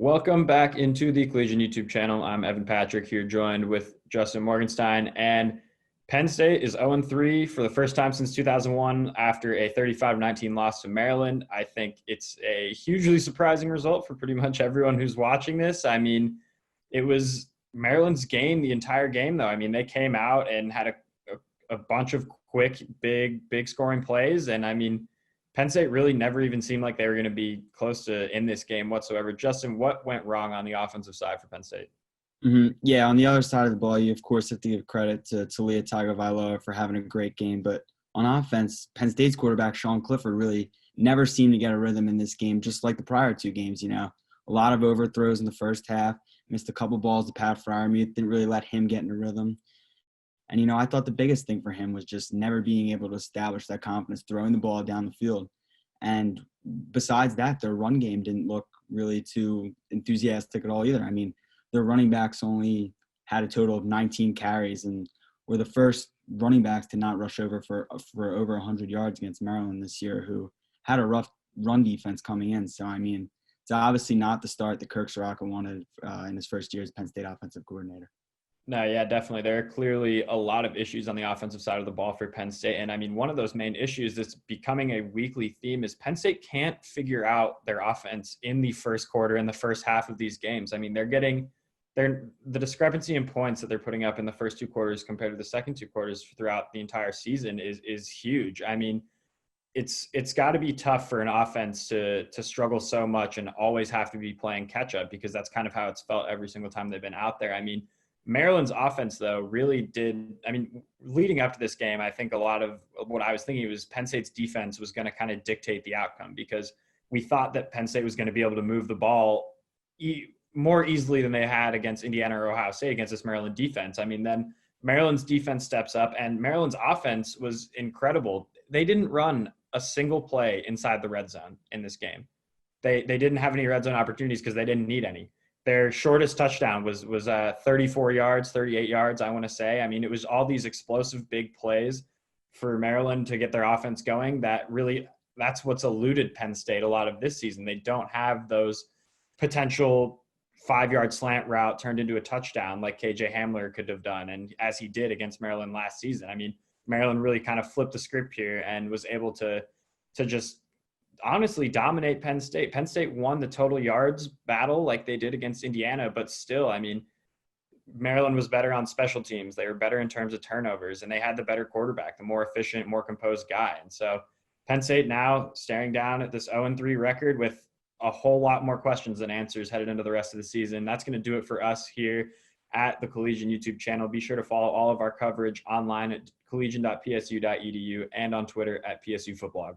Welcome back into the Collegian YouTube channel. I'm Evan Patrick here, joined with Justin Morgenstein. And Penn State is 0-3 for the first time since 2001 after a 35-19 loss to Maryland. I think it's a hugely surprising result for pretty much everyone who's watching this. I mean, it was Maryland's game the entire game, though. I mean, they came out and had a bunch of quick, big scoring plays. And I mean, Penn State really never even seemed like they were going to be close to in this game whatsoever. Justin, what went wrong on the offensive side for Penn State? Yeah, on the other side of the ball, you, of course, have to give credit to Talia Tagovailoa for having a great game. But on offense, Penn State's quarterback, Sean Clifford, really never seemed to get a rhythm in this game, just like the prior two games, A lot of overthrows in the first half, missed a couple balls to Pat Fryermuth, didn't really let him get in a rhythm. And, I thought the biggest thing for him was just never being able to establish that confidence, throwing the ball down the field. And besides that, their run game didn't look really too enthusiastic at all either. I mean, their running backs only had a total of 19 carries and were the first running backs to not rush over for over 100 yards against Maryland this year, who had a rough run defense coming in. So, I mean, it's obviously not the start that Kirk Soraka wanted in his first year as Penn State offensive coordinator. No, yeah, definitely. There are clearly a lot of issues on the offensive side of the ball for Penn State. And I mean, one of those main issues that's becoming a weekly theme is Penn State can't figure out their offense in the first quarter, in the first half of these games. I mean, the discrepancy in points that they're putting up in the first two quarters compared to the second two quarters throughout the entire season is huge. I mean, it's got to be tough for an offense to struggle so much and always have to be playing catch up, because that's kind of how it's felt every single time they've been out there. I mean, Maryland's offense, though, really did. I mean, leading up to this game, I think a lot of what I was thinking was Penn State's defense was going to kind of dictate the outcome, because we thought that Penn State was going to be able to move the ball more easily than they had against Indiana or Ohio State against this Maryland defense. I mean, then Maryland's defense steps up, and Maryland's offense was incredible. They didn't run a single play inside the red zone in this game. They didn't have any red zone opportunities because they didn't need any. Their shortest touchdown was 34 yards, 38 yards, I want to say. I mean, it was all these explosive big plays for Maryland to get their offense going that's what's eluded Penn State a lot of this season. They don't have those potential 5-yard slant route turned into a touchdown like KJ Hamler could have done, and as he did against Maryland last season. I mean, Maryland really kind of flipped the script here and was able to just honestly dominate Penn State. Penn State won the total yards battle like they did against Indiana, but still, I mean, Maryland was better on special teams. They were better in terms of turnovers, and they had the better quarterback, the more efficient, more composed guy. And so Penn State now staring down at this 0-3 record with a whole lot more questions than answers headed into the rest of the season. That's going to do it for us here at the Collegian YouTube channel. Be sure to follow all of our coverage online at collegian.psu.edu and on Twitter at PSU Footblog.